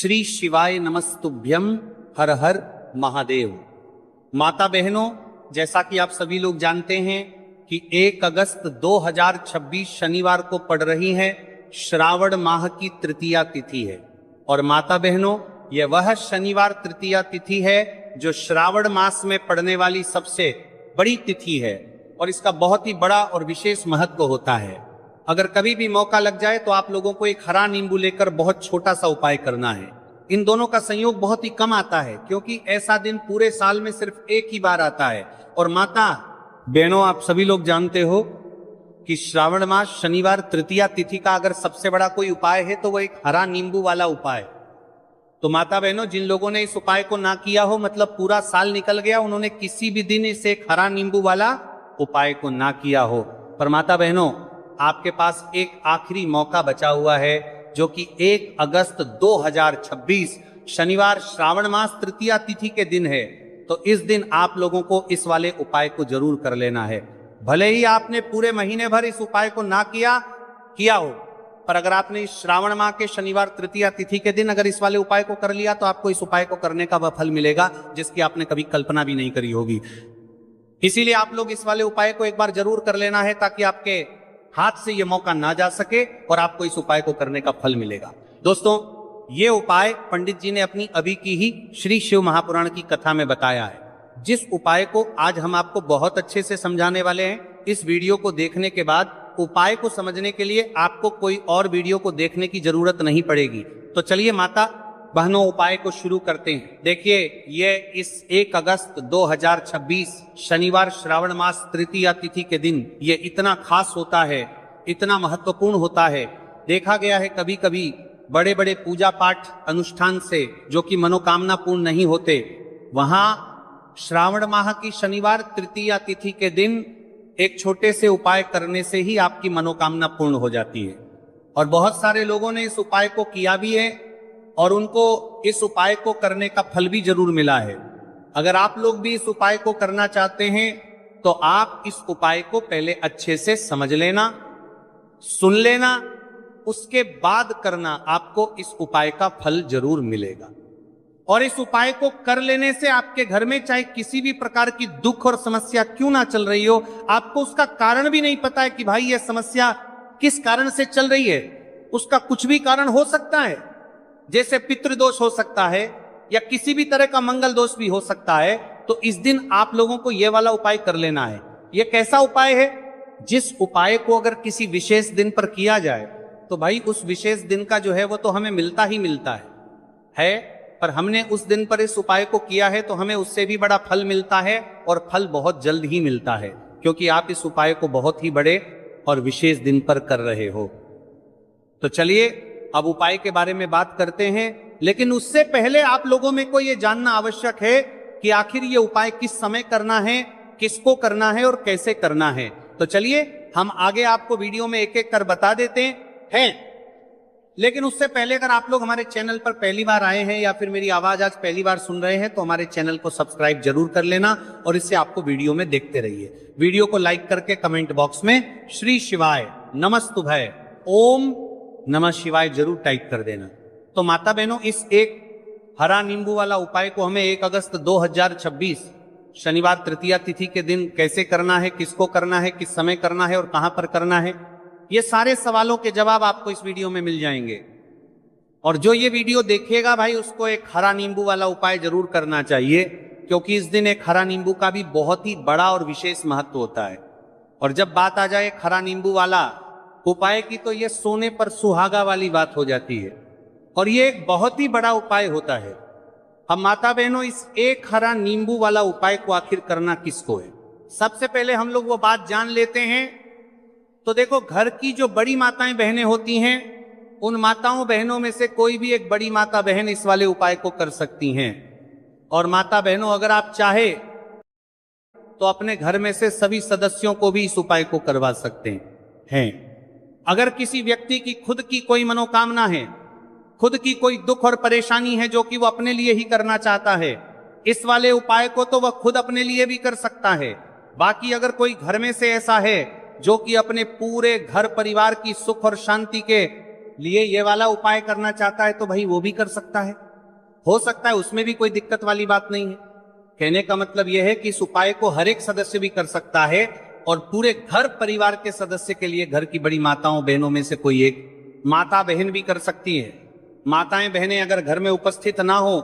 श्री शिवाय नमस्तुभ्यम हर हर महादेव। माता बहनों, जैसा कि आप सभी लोग जानते हैं कि 1 अगस्त 2026 शनिवार को पड़ रही है श्रावण माह की तृतीया तिथि है। और माता बहनों, यह वह शनिवार तृतीया तिथि है जो श्रावण मास में पड़ने वाली सबसे बड़ी तिथि है और इसका बहुत ही बड़ा और विशेष महत्व होता है। अगर कभी भी मौका लग जाए तो आप लोगों को एक हरा नींबू लेकर बहुत छोटा सा उपाय करना है। इन दोनों का संयोग बहुत ही कम आता है क्योंकि ऐसा दिन पूरे साल में सिर्फ एक ही बार आता है। और माता बहनों, आप सभी लोग जानते हो कि श्रावण मास शनिवार तृतीया तिथि का अगर सबसे बड़ा कोई उपाय है तो वो एक हरा नींबू वाला उपाय। तो माता बहनों, जिन लोगों ने इस उपाय को ना किया हो, मतलब पूरा साल निकल गया, उन्होंने किसी भी दिन इस एक हरा नींबू वाला उपाय को ना किया हो। पर माता बहनों, आपके पास एक आखिरी मौका बचा हुआ है जो कि 1 अगस्त 2026 शनिवार श्रावण मास तृतीया तिथि के दिन है। तो इस दिन आप लोगों को इस वाले उपाय को जरूर कर लेना है। भले ही आपने पूरे महीने भर इस उपाय को ना किया हो, पर अगर आपने इस श्रावण माह के शनिवार तृतीया तिथि के दिन अगर इस वाले उपाय को कर लिया तो आपको इस उपाय को करने का वह फल मिलेगा जिसकी आपने कभी कल्पना भी नहीं करी होगी। इसीलिए आप लोग इस वाले उपाय को एक बार जरूर कर लेना है ताकि आपके हाथ से यह मौका ना जा सके और आपको इस उपाय को करने का फल मिलेगा। दोस्तों, ये उपाय पंडित जी ने अपनी अभी की ही श्री शिव महापुराण की कथा में बताया है। जिस उपाय को आज हम आपको बहुत अच्छे से समझाने वाले हैं, इस वीडियो को देखने के बाद उपाय को समझने के लिए आपको कोई और वीडियो को देखने की जरूरत नहीं पड़ेगी। तो चलिए माता बहनों, उपाय को शुरू करते हैं। देखिए, ये इस 1 अगस्त 2026 शनिवार श्रावण मास तृतीया तिथि के दिन ये इतना खास होता है, इतना महत्वपूर्ण होता है। देखा गया है कभी कभी बड़े बड़े पूजा पाठ अनुष्ठान से जो कि मनोकामना पूर्ण नहीं होते, वहां श्रावण माह की शनिवार तृतीया तिथि के दिन एक छोटे से उपाय करने से ही आपकी मनोकामना पूर्ण हो जाती है। और बहुत सारे लोगों ने इस उपाय को किया भी है और उनको इस उपाय को करने का फल भी जरूर मिला है। अगर आप लोग भी इस उपाय को करना चाहते हैं तो आप इस उपाय को पहले अच्छे से समझ लेना, सुन लेना, उसके बाद करना। आपको इस उपाय का फल जरूर मिलेगा। और इस उपाय को कर लेने से आपके घर में चाहे किसी भी प्रकार की दुख और समस्या क्यों ना चल रही हो, आपको उसका कारण भी नहीं पता है कि भाई यह समस्या किस कारण से चल रही है। उसका कुछ भी कारण हो सकता है, जैसे पितृदोष हो सकता है या किसी भी तरह का मंगल दोष भी हो सकता है। तो इस दिन आप लोगों को यह वाला उपाय कर लेना है। यह कैसा उपाय है? जिस उपाय को अगर किसी विशेष दिन पर किया जाए तो भाई उस विशेष दिन का जो है वो तो हमें मिलता ही मिलता है। पर हमने उस दिन पर इस उपाय को किया है तो हमें उससे भी बड़ा फल मिलता है और फल बहुत जल्द ही मिलता है क्योंकि आप इस उपाय को बहुत ही बड़े और विशेष दिन पर कर रहे हो। तो चलिए अब उपाय के बारे में बात करते हैं, लेकिन उससे पहले आप लोगों में को यह जानना आवश्यक है कि आखिर ये उपाय किस समय करना है, किसको करना है और कैसे करना है। तो चलिए हम आगे आपको वीडियो में एक एक कर बता देते हैं। लेकिन उससे पहले अगर आप लोग हमारे चैनल पर पहली बार आए हैं या फिर मेरी आवाज आज पहली बार सुन रहे हैं तो हमारे चैनल को सब्सक्राइब जरूर कर लेना और इससे आपको वीडियो में देखते रहिए। वीडियो को लाइक करके कमेंट बॉक्स में श्री शिवाय नमस्तुभय ओम नमः शिवाय जरूर टाइप कर देना। तो माता बहनों, इस एक हरा नींबू वाला उपाय को हमें 1 अगस्त 2026 शनिवार तृतीया तिथि के दिन कैसे करना है, किसको करना है, किस समय करना है और कहां पर करना है, ये सारे सवालों के जवाब आपको इस वीडियो में मिल जाएंगे। और जो ये वीडियो देखेगा भाई, उसको एक हरा नींबू वाला उपाय जरूर करना चाहिए क्योंकि इस दिन एक हरा नींबू का भी बहुत ही बड़ा और विशेष महत्व होता है। और जब बात आ जाए हरा नींबू वाला उपाय की तो यह सोने पर सुहागा वाली बात हो जाती है और यह एक बहुत ही बड़ा उपाय होता है। अब माता बहनों, इस एक हरा नींबू वाला उपाय को आखिर करना किसको है? सबसे पहले हम लोग वो बात जान लेते हैं। तो देखो, घर की जो बड़ी माताएं बहनें होती हैं, उन माताओं बहनों में से कोई भी एक बड़ी माता बहन इस वाले उपाय को कर सकती हैं। और माता बहनों, अगर आप चाहे तो अपने घर में से सभी सदस्यों को भी इस उपाय को करवा सकते हैं। अगर किसी व्यक्ति की खुद की कोई मनोकामना है, खुद की कोई दुख और परेशानी है जो कि वो अपने लिए ही करना चाहता है, इस वाले उपाय को तो वह खुद अपने लिए भी कर सकता है। बाकी अगर कोई घर में से ऐसा है जो कि अपने पूरे घर परिवार की सुख और शांति के लिए ये वाला उपाय करना चाहता है तो भाई वो भी कर सकता है, हो सकता है, उसमें भी कोई दिक्कत वाली बात नहीं है। कहने का मतलब यह है कि इस उपाय को हर एक सदस्य भी कर सकता है और पूरे घर परिवार के सदस्य के लिए, घर की बड़ी माताओं बहनों में से कोई एक माता बहन भी कर सकती है। माताएं बहनें अगर घर में उपस्थित ना हो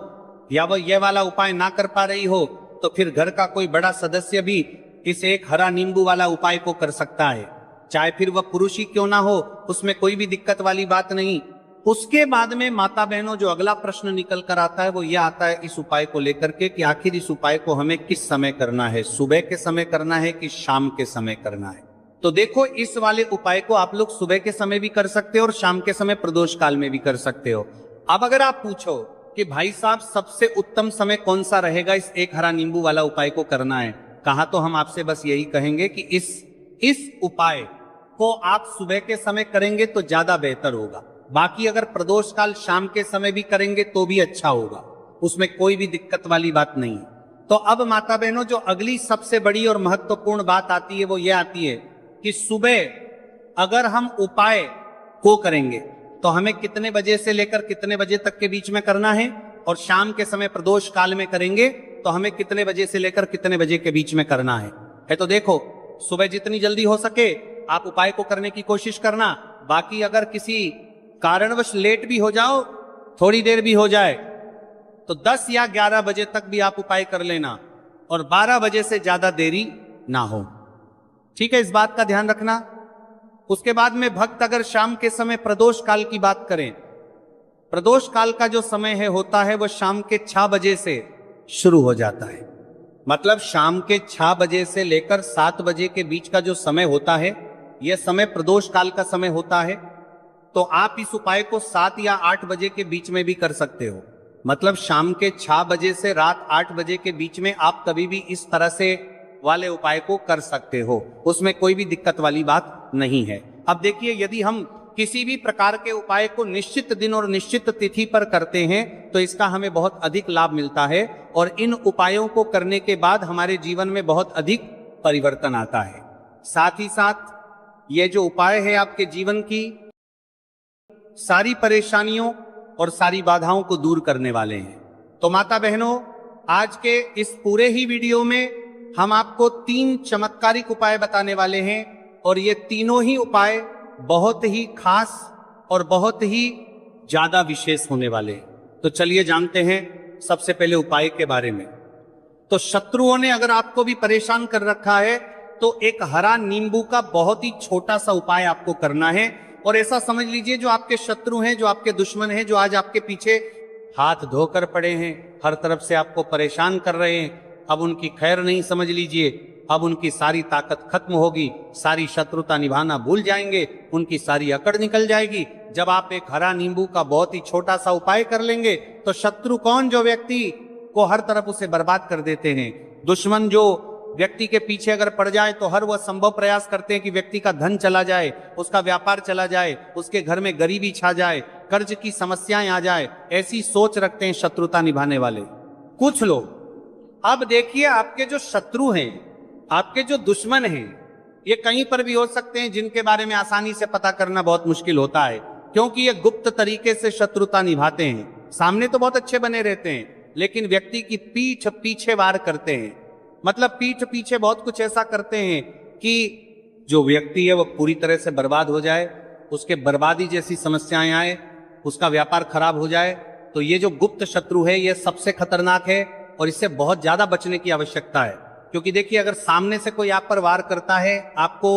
या वह यह वाला उपाय ना कर पा रही हो तो फिर घर का कोई बड़ा सदस्य भी इस एक हरा नींबू वाला उपाय को कर सकता है, चाहे फिर वह पुरुष ही क्यों ना हो, उसमें कोई भी दिक्कत वाली बात नहीं। उसके बाद में माता बहनों जो अगला प्रश्न निकल कर आता है वो यह आता है इस उपाय को लेकर के कि आखिर इस उपाय को हमें किस समय करना है, सुबह के समय करना है कि शाम के समय करना है। तो देखो, इस वाले उपाय को आप लोग सुबह के समय भी कर सकते हो और शाम के समय प्रदोष काल में भी कर सकते हो। अब अगर आप पूछो कि भाई साहब सबसे उत्तम समय कौन सा रहेगा इस एक हरा नींबू वाला उपाय को करना है, कहा तो हम आपसे बस यही कहेंगे कि इस उपाय को आप सुबह के समय करेंगे तो ज्यादा बेहतर होगा। बाकी अगर प्रदोष काल शाम के समय भी करेंगे तो भी अच्छा होगा, उसमें कोई भी दिक्कत वाली बात नहीं। तो अब माता बहनों जो अगली सबसे बड़ी और महत्वपूर्ण बात आती है वो ये आती है कि सुबह अगर हम उपाय को करेंगे तो हमें कितने बजे से लेकर कितने बजे तक के बीच में करना है, और शाम के समय प्रदोष काल में करेंगे तो हमें कितने बजे से लेकर कितने बजे के बीच में करना है। तो देखो, सुबह जितनी जल्दी हो सके आप उपाय को करने की कोशिश करना। बाकी अगर किसी कारणवश लेट भी हो जाओ, थोड़ी देर भी हो जाए, तो 10 या 11 बजे तक भी आप उपाय कर लेना और 12 बजे से ज्यादा देरी ना हो। ठीक है, इस बात का ध्यान रखना। उसके बाद में भक्त अगर शाम के समय प्रदोष काल की बात करें, प्रदोष काल का जो समय है होता है वह शाम के 6 बजे से शुरू हो जाता है। मतलब शाम के 6 बजे से लेकर 7 बजे के बीच का जो समय होता है यह समय प्रदोष काल का समय होता है। तो आप इस उपाय को 7 या 8 बजे के बीच में भी कर सकते हो। मतलब शाम के 6 बजे से रात 8 बजे के बीच में आप कभी भी इस तरह से वाले उपाय को कर सकते हो, उसमें कोई भी दिक्कत वाली बात नहीं है। अब देखिए, यदि हम किसी भी प्रकार के उपाय को निश्चित दिन और निश्चित तिथि पर करते हैं तो इसका हमें बहुत अधिक लाभ मिलता है और इन उपायों को करने के बाद हमारे जीवन में बहुत अधिक परिवर्तन आता है। साथ ही साथ ये जो उपाय है आपके जीवन की सारी परेशानियों और सारी बाधाओं को दूर करने वाले हैं। तो माता बहनों, आज के इस पूरे ही वीडियो में हम आपको 3 चमत्कारिक उपाय बताने वाले हैं और ये तीनों ही उपाय बहुत ही खास और बहुत ही ज्यादा विशेष होने वाले हैं। तो चलिए जानते हैं सबसे पहले उपाय के बारे में। तो शत्रुओं ने अगर आपको भी परेशान कर रखा है तो एक हरा नींबू का बहुत ही छोटा सा उपाय आपको करना है। और ऐसा समझ लीजिए, जो आपके शत्रु हैं, जो आपके दुश्मन हैं, जो आज आपके पीछे हाथ धोकर पड़े हैं, हर तरफ से आपको परेशान कर रहे हैं, अब उनकी खैर नहीं समझ लीजिए, अब उनकी सारी ताकत खत्म होगी, सारी शत्रुता निभाना भूल जाएंगे, उनकी सारी अकड़ निकल जाएगी। जब आप एक हरा नींबू का बहुत ही छोटा सा उपाय कर लेंगे तो शत्रु कौन, जो व्यक्ति को हर तरफ उसे बर्बाद कर देते हैं, दुश्मन जो व्यक्ति के पीछे अगर पड़ जाए तो हर वह संभव प्रयास करते हैं कि व्यक्ति का धन चला जाए, उसका व्यापार चला जाए, उसके घर में गरीबी छा जाए, कर्ज की समस्याएं आ जाए, ऐसी सोच रखते हैं शत्रुता निभाने वाले कुछ लोग। अब देखिए, आपके जो शत्रु हैं, आपके जो दुश्मन हैं, ये कहीं पर भी हो सकते हैं, जिनके बारे में आसानी से पता करना बहुत मुश्किल होता है, क्योंकि ये गुप्त तरीके से शत्रुता निभाते हैं। सामने तो बहुत अच्छे बने रहते हैं, लेकिन व्यक्ति की पीठ पीछे वार करते हैं। मतलब पीठ पीछे बहुत कुछ ऐसा करते हैं कि जो व्यक्ति है वह पूरी तरह से बर्बाद हो जाए, उसके बर्बादी जैसी समस्याएं आए, उसका व्यापार खराब हो जाए। तो ये जो गुप्त शत्रु है ये सबसे खतरनाक है और इससे बहुत ज्यादा बचने की आवश्यकता है। क्योंकि देखिए, अगर सामने से कोई आप पर वार करता है, आपको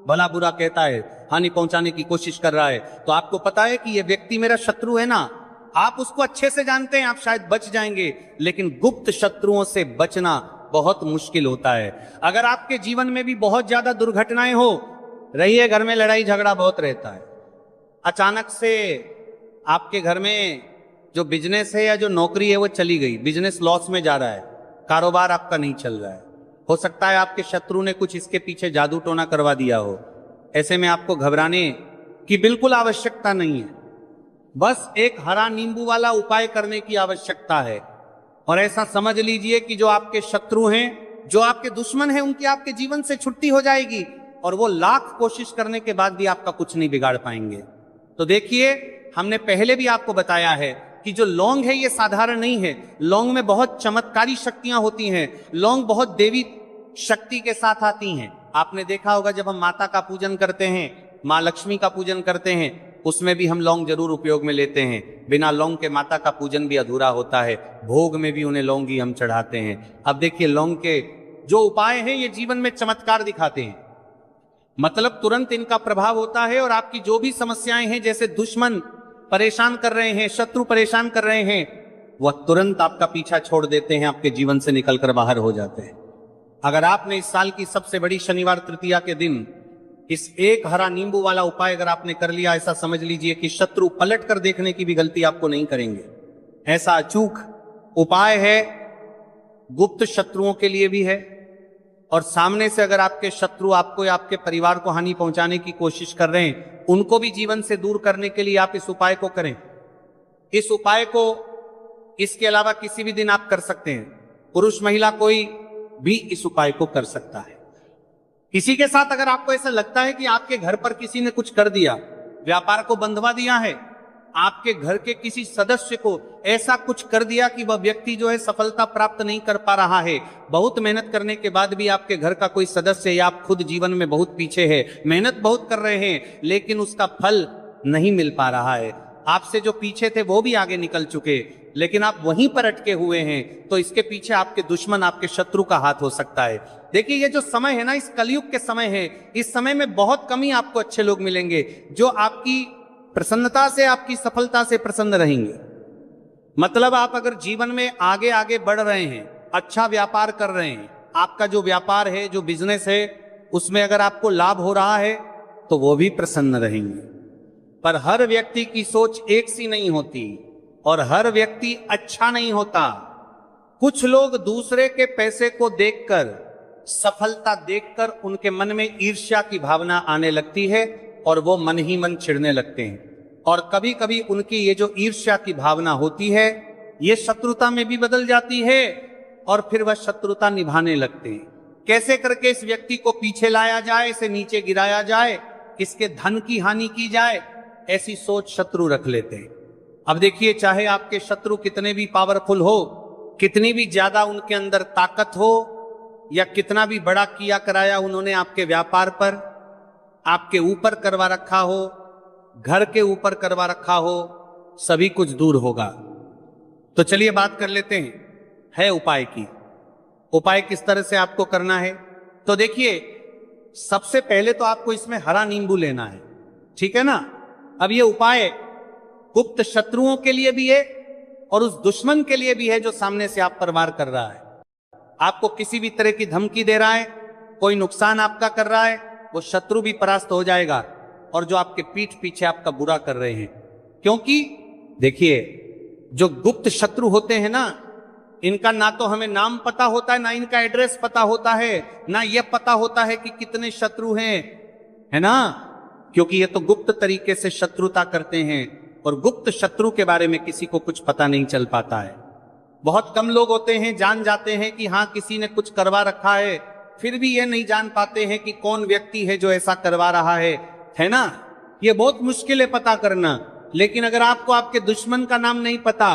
भला बुरा कहता है, हानि पहुंचाने की कोशिश कर रहा है, तो आपको पता है कि ये व्यक्ति मेरा शत्रु है ना, आप उसको अच्छे से जानते हैं, आप शायद बच जाएंगे। लेकिन गुप्त शत्रुओं से बचना बहुत मुश्किल होता है। अगर आपके जीवन में भी बहुत ज्यादा दुर्घटनाएं हो रही है, घर में लड़ाई झगड़ा बहुत रहता है, अचानक से आपके घर में जो बिजनेस है या जो नौकरी है वो चली गई, बिजनेस लॉस में जा रहा है, कारोबार आपका नहीं चल रहा है, हो सकता है आपके शत्रु ने कुछ इसके पीछे जादू टोना करवा दिया हो। ऐसे में आपको घबराने की बिल्कुल आवश्यकता नहीं है, बस एक हरा नींबू वाला उपाय करने की आवश्यकता है। और ऐसा समझ लीजिए कि जो आपके शत्रु हैं, जो आपके दुश्मन हैं, उनकी आपके जीवन से छुट्टी हो जाएगी और वो लाख कोशिश करने के बाद भी आपका कुछ नहीं बिगाड़ पाएंगे। तो देखिए, हमने पहले भी आपको बताया है कि जो लौंग है ये साधारण नहीं है। लौंग में बहुत चमत्कारी शक्तियां होती हैं। लौंग बहुत देवी शक्ति के साथ आती हैं। आपने देखा होगा जब हम माता का पूजन करते हैं, माँ लक्ष्मी का पूजन करते हैं, उसमें भी हम लौंग जरूर उपयोग में लेते हैं। बिना लौंग के माता का पूजन भी अधूरा होता है। भोग में भी उन्हें लौंग ही हम चढ़ाते हैं। अब देखिए, लौंग के जो उपाय हैं ये जीवन में चमत्कार दिखाते हैं। मतलब तुरंत इनका प्रभाव होता है और आपकी जो भी समस्याएं हैं, जैसे दुश्मन परेशान कर रहे हैं, शत्रु परेशान कर रहे हैं, वह तुरंत आपका पीछा छोड़ देते हैं, आपके जीवन से निकलकर बाहर हो जाते हैं। अगर आपने इस साल की सबसे बड़ी शनिवार तृतीया के दिन इस एक हरा नींबू वाला उपाय अगर आपने कर लिया, ऐसा समझ लीजिए कि शत्रु पलट कर देखने की भी गलती आपको नहीं करेंगे। ऐसा अचूक उपाय है, गुप्त शत्रुओं के लिए भी है, और सामने से अगर आपके शत्रु आपको या आपके परिवार को हानि पहुंचाने की कोशिश कर रहे हैं, उनको भी जीवन से दूर करने के लिए आप इस उपाय को करें। इस उपाय को इसके अलावा किसी भी दिन आप कर सकते हैं। पुरुष महिला कोई भी इस उपाय को कर सकता है। इसी के साथ अगर आपको ऐसा लगता है कि आपके घर पर किसी ने कुछ कर दिया, व्यापार को बंधवा दिया है, आपके घर के किसी सदस्य को ऐसा कुछ कर दिया कि वह व्यक्ति जो है सफलता प्राप्त नहीं कर पा रहा है, बहुत मेहनत करने के बाद भी आपके घर का कोई सदस्य या आप खुद जीवन में बहुत पीछे है, मेहनत बहुत कर रहे हैं लेकिन उसका फल नहीं मिल पा रहा है, आपसे जो पीछे थे वो भी आगे निकल चुके लेकिन आप वहीं पर अटके हुए हैं, तो इसके पीछे आपके दुश्मन, आपके शत्रु का हाथ हो सकता है। देखिए, ये जो समय है ना, इस कलयुग के समय है, इस समय में बहुत कम ही आपको अच्छे लोग मिलेंगे जो आपकी प्रसन्नता से, आपकी सफलता से प्रसन्न रहेंगे। मतलब आप अगर जीवन में आगे आगे बढ़ रहे हैं, अच्छा व्यापार कर रहे हैं, आपका जो व्यापार है, जो बिजनेस है, उसमें अगर आपको लाभ हो रहा है तो वो भी प्रसन्न रहेंगे। पर हर व्यक्ति की सोच एक सी नहीं होती और हर व्यक्ति अच्छा नहीं होता। कुछ लोग दूसरे के पैसे को देखकर, सफलता देखकर उनके मन में ईर्ष्या की भावना आने लगती है और वो मन ही मन चिढ़ने लगते हैं, और कभी कभी उनकी ये जो ईर्ष्या की भावना होती है ये शत्रुता में भी बदल जाती है और फिर वह शत्रुता निभाने लगते हैं। कैसे करके इस व्यक्ति को पीछे लाया जाए, इसे नीचे गिराया जाए, इसके धन की हानि की जाए, ऐसी सोच शत्रु रख लेते हैं। अब देखिए, चाहे आपके शत्रु कितने भी पावरफुल हो, कितनी भी ज्यादा उनके अंदर ताकत हो, या कितना भी बड़ा किया कराया उन्होंने आपके व्यापार पर, आपके ऊपर करवा रखा हो, घर के ऊपर करवा रखा हो, सभी कुछ दूर होगा। तो चलिए बात कर लेते हैं है उपाय की। उपाय किस तरह से आपको करना है? तो देखिए, सबसे पहले तो आपको इसमें हरा नींबू लेना है, ठीक है ना। अब ये उपाय गुप्त शत्रुओं के लिए भी है और उस दुश्मन के लिए भी है जो सामने से आप पर वार कर रहा है, आपको किसी भी तरह की धमकी दे रहा है, कोई नुकसान आपका कर रहा है, वो शत्रु भी परास्त हो जाएगा। और जो आपके पीठ पीछे आपका बुरा कर रहे हैं, क्योंकि देखिए, जो गुप्त शत्रु होते हैं ना, इनका ना तो हमें नाम पता होता है, ना इनका एड्रेस पता होता है, ना यह पता होता है कि कितने शत्रु हैं, है ना, क्योंकि ये तो गुप्त तरीके से शत्रुता करते हैं और गुप्त शत्रु के बारे में किसी को कुछ पता नहीं चल पाता है। बहुत कम लोग होते हैं जान जाते हैं कि हाँ किसी ने कुछ करवा रखा है, फिर भी ये नहीं जान पाते हैं कि कौन व्यक्ति है जो ऐसा करवा रहा है ना। ये बहुत मुश्किल है पता करना। लेकिन अगर आपको आपके दुश्मन का नाम नहीं पता,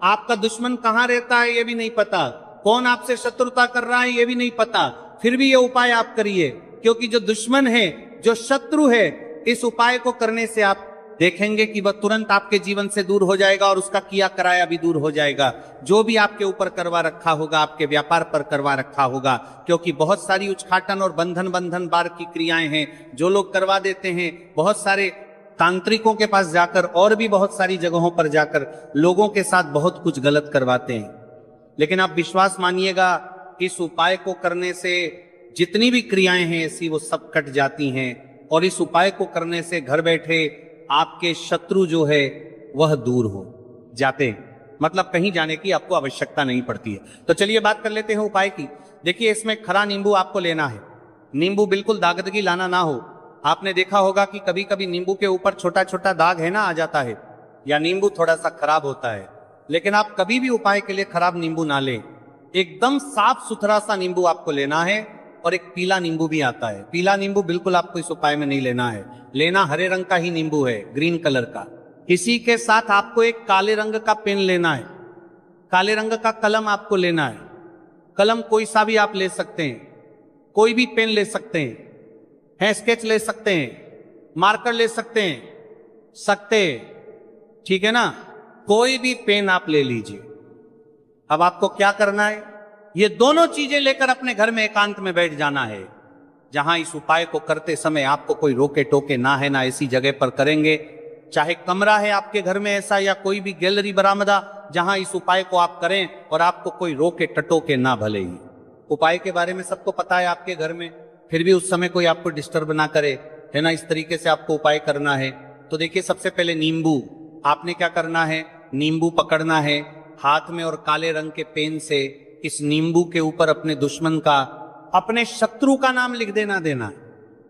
आपका दुश्मन कहाँ रहता है ये भी नहीं पता, कौन आपसे शत्रुता कर रहा है ये भी नहीं पता, फिर भी ये उपाय आप करिए, क्योंकि जो दुश्मन है, जो शत्रु है, इस उपाय को करने से आप देखेंगे कि वह तुरंत आपके जीवन से दूर हो जाएगा और उसका किया कराया भी दूर हो जाएगा। जो भी आपके ऊपर करवा रखा होगा, आपके व्यापार पर करवा रखा होगा, क्योंकि बहुत सारी उच्चाटन और बंधन बार की क्रियाएं हैं जो लोग करवा देते हैं। बहुत सारे तांत्रिकों के पास जाकर और भी बहुत सारी जगहों पर जाकर लोगों के साथ बहुत कुछ गलत करवाते हैं। लेकिन आप विश्वास मानिएगा, इस उपाय को करने से जितनी भी क्रियाएं हैं ऐसी वो सब कट जाती हैं, और इस उपाय को करने से घर बैठे आपके शत्रु जो है वह दूर हो जाते हैं, मतलब कहीं जाने की आपको आवश्यकता नहीं पड़ती है। तो चलिए बात कर लेते हैं उपाय की। देखिए, इसमें खरा नींबू आपको लेना है। नींबू बिल्कुल दागदगी लाना ना हो। आपने देखा होगा कि कभी कभी नींबू के ऊपर छोटा छोटा दाग है ना, आ जाता है, या नींबू थोड़ा सा खराब होता है। लेकिन आप कभी भी उपाय के लिए खराब नींबू ना लें। एकदम साफ सुथरा सा नींबू आपको लेना है और एक पीला नींबू भी आता है। पीला नींबू बिल्कुल आपको इस उपाय में नहीं लेना है, लेना हरे रंग का ही नींबू है, ग्रीन कलर का। इसी के साथ आपको एक काले रंग का पेन लेना है, काले रंग का कलम आपको लेना है। कलम कोई सा भी आप ले सकते हैं, कोई भी पेन ले सकते हैं, स्केच ले सकते हैं, मार्कर ले सकते हैं, ठीक है ना, कोई भी पेन आप ले लीजिए। अब आपको क्या करना है, ये दोनों चीजें लेकर अपने घर में एकांत में बैठ जाना है, जहां इस उपाय को करते समय आपको कोई रोके टोके ना है, ना ऐसी जगह पर करेंगे। चाहे कमरा है आपके घर में ऐसा, या कोई भी गैलरी बरामदा, जहां इस उपाय को आप करें और आपको कोई रोके टटोके ना। भले ही उपाय के बारे में सबको पता है आपके घर में, फिर भी उस समय कोई आपको डिस्टर्ब ना करे, है ना, इस तरीके से आपको उपाय करना है। तो देखिए, सबसे पहले नींबू, आपने क्या करना है, नींबू पकड़ना है हाथ में और काले रंग के पेन से इस नींबू के ऊपर अपने दुश्मन का, अपने शत्रु का नाम लिख देना है।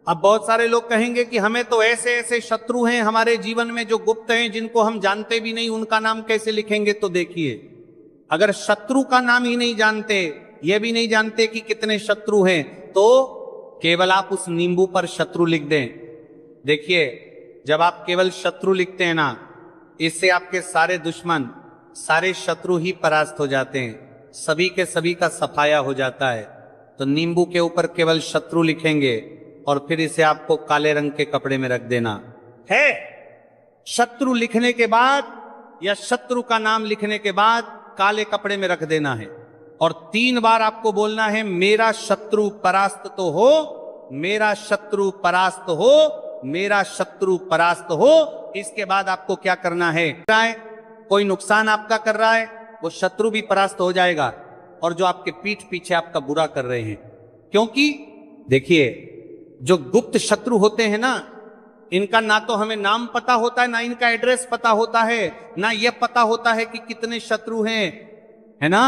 अब बहुत सारे लोग कहेंगे कि हमें तो ऐसे ऐसे शत्रु हैं हमारे जीवन में जो गुप्त हैं, जिनको हम जानते भी नहीं, उनका नाम कैसे लिखेंगे। तो देखिए, अगर शत्रु का नाम ही नहीं जानते, ये भी नहीं जानते कि कितने शत्रु हैं, तो केवल आप उस नींबू पर शत्रु लिख दें। देखिए, जब आप केवल शत्रु लिखते हैं ना, इससे आपके सारे दुश्मन, सारे शत्रु ही परास्त हो जाते हैं, सभी के सभी का सफाया हो जाता है। तो नींबू के ऊपर केवल शत्रु लिखेंगे और फिर इसे आपको काले रंग के कपड़े में रख देना है। शत्रु लिखने के बाद या शत्रु का नाम लिखने के बाद काले कपड़े में रख देना है और 3 बार आपको बोलना है, मेरा शत्रु परास्त तो हो, मेरा शत्रु परास्त हो, मेरा शत्रु परास्त हो। इसके बाद आपको क्या करना है, कोई नुकसान आपका कर रहा है वो शत्रु भी परास्त हो जाएगा, और जो आपके पीठ पीछे आपका बुरा कर रहे हैं, क्योंकि देखिए, जो गुप्त शत्रु होते हैं ना, इनका ना तो हमें नाम पता होता है, ना इनका एड्रेस पता होता है, ना यह पता होता है कि कितने शत्रु हैं, है ना,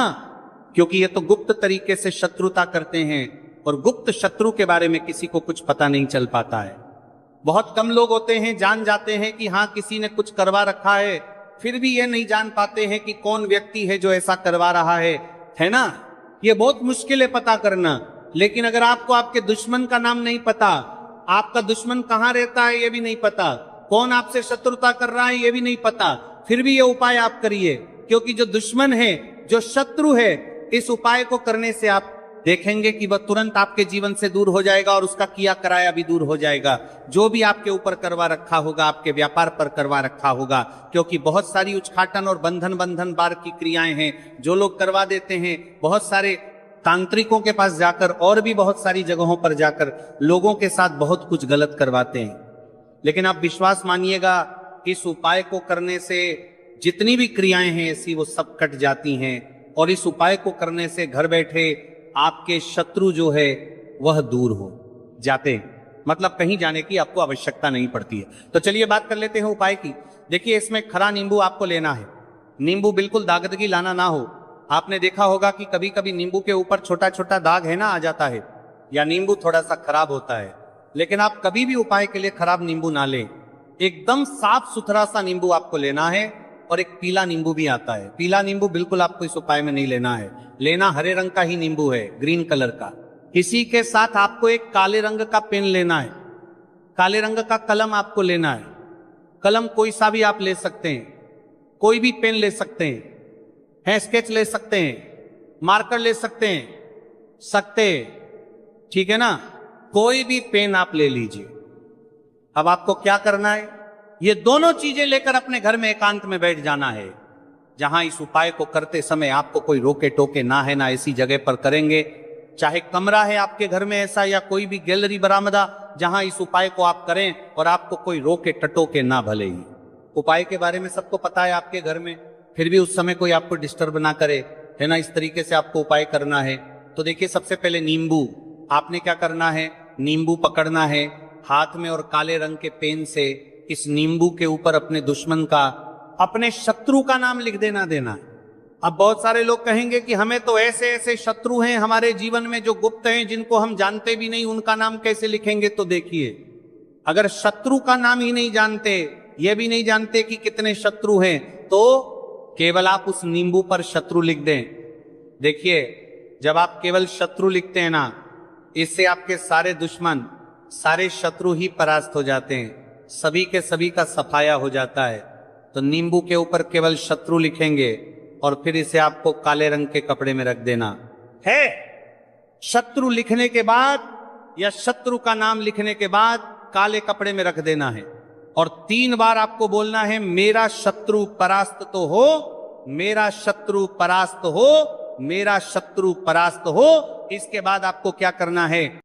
क्योंकि ये तो गुप्त तरीके से शत्रुता करते हैं और गुप्त शत्रु के बारे में किसी को कुछ पता नहीं चल पाता है। बहुत कम लोग होते हैं जान जाते हैं कि हाँ किसी ने कुछ करवा रखा है, फिर भी ये नहीं जान पाते हैं कि कौन व्यक्ति है जो ऐसा करवा रहा है ना। ये बहुत मुश्किल है पता करना। लेकिन अगर आपको आपके दुश्मन का नाम नहीं पता, आपका दुश्मन कहाँ रहता है ये भी नहीं पता, कौन आपसे शत्रुता कर रहा है ये भी नहीं पता, फिर भी ये उपाय आप करिए, क्योंकि जो दुश्मन है, जो शत्रु है, इस उपाय को करने से आप देखेंगे कि वह तुरंत आपके जीवन से दूर हो जाएगा और उसका किया कराया भी दूर हो जाएगा। जो भी आपके ऊपर करवा रखा होगा, आपके व्यापार पर करवा रखा होगा, क्योंकि बहुत सारी उच्चाटन और बंधन बार की क्रियाएं हैं जो लोग करवा देते हैं। बहुत सारे तांत्रिकों के पास जाकर और भी बहुत सारी जगहों पर जाकर लोगों के साथ बहुत कुछ गलत करवाते हैं। लेकिन आप विश्वास मानिएगा, इस उपाय को करने से जितनी भी क्रियाएं हैं ऐसी, वो सब कट जाती हैं, और इस उपाय को करने से घर बैठे आपके शत्रु जो है वह दूर हो जाते हैं, मतलब कहीं जाने की आपको आवश्यकता नहीं पड़ती है। तो चलिए बात कर लेते हैं उपाय की। देखिए, इसमें खरा नींबू आपको लेना है। नींबू बिल्कुल दागदगी लाना ना हो। आपने देखा होगा कि कभी कभी नींबू के ऊपर छोटा छोटा दाग है ना, आ जाता है, या नींबू थोड़ा सा खराब होता है। लेकिन आप कभी भी उपाय के लिए खराब नींबू ना लें, एकदम साफ सुथरा सा नींबू आपको लेना है, और एक पीला नींबू भी आता है। पीला नींबू बिल्कुल आपको इस उपाय में नहीं लेना है, लेना हरे रंग का ही नींबू है, ग्रीन कलर का। इसी के साथ आपको एक काले रंग का पेन लेना है, काले रंग का कलम आपको लेना है। कलम कोई सा भी आप ले सकते हैं, कोई भी पेन ले सकते हैं, स्केच ले सकते हैं, मार्कर ले सकते हैं, ठीक है ना, कोई भी पेन आप ले लीजिए। अब आपको क्या करना है, ये दोनों चीजें लेकर अपने घर में एकांत में बैठ जाना है, जहां इस उपाय को करते समय आपको कोई रोके टोके ना है, ना ऐसी जगह पर करेंगे। चाहे कमरा है आपके घर में ऐसा, या कोई भी गैलरी बरामदा, जहां इस उपाय को आप करें और आपको कोई रोके टटोके ना। भले ही उपाय के बारे में सबको पता है आपके घर में, फिर भी उस समय कोई आपको डिस्टर्ब ना करे, है ना, इस तरीके से आपको उपाय करना है। तो देखिए, सबसे पहले नींबू, आपने क्या करना है, नींबू पकड़ना है हाथ में और काले रंग के पेन से इस नींबू के ऊपर अपने दुश्मन का, अपने शत्रु का नाम लिख देना है। अब बहुत सारे लोग कहेंगे कि हमें तो ऐसे ऐसे शत्रु हैं हमारे जीवन में जो गुप्त हैं, जिनको हम जानते भी नहीं, उनका नाम कैसे लिखेंगे। तो देखिए, अगर शत्रु का नाम ही नहीं जानते, ये भी नहीं जानते कि कितने शत्रु हैं, तो केवल आप उस नींबू पर शत्रु लिख दें। देखिए, जब आप केवल शत्रु लिखते हैं ना, इससे आपके सारे दुश्मन, सारे शत्रु ही परास्त हो जाते हैं, सभी के सभी का सफाया हो जाता है। तो नींबू के ऊपर केवल शत्रु लिखेंगे और फिर इसे आपको काले रंग के कपड़े में रख देना है। शत्रु लिखने के बाद या शत्रु का नाम लिखने के बाद काले कपड़े में रख देना है और 3 बार आपको बोलना है, मेरा शत्रु परास्त तो हो, मेरा शत्रु परास्त हो, मेरा शत्रु परास्त हो। इसके बाद आपको क्या करना है,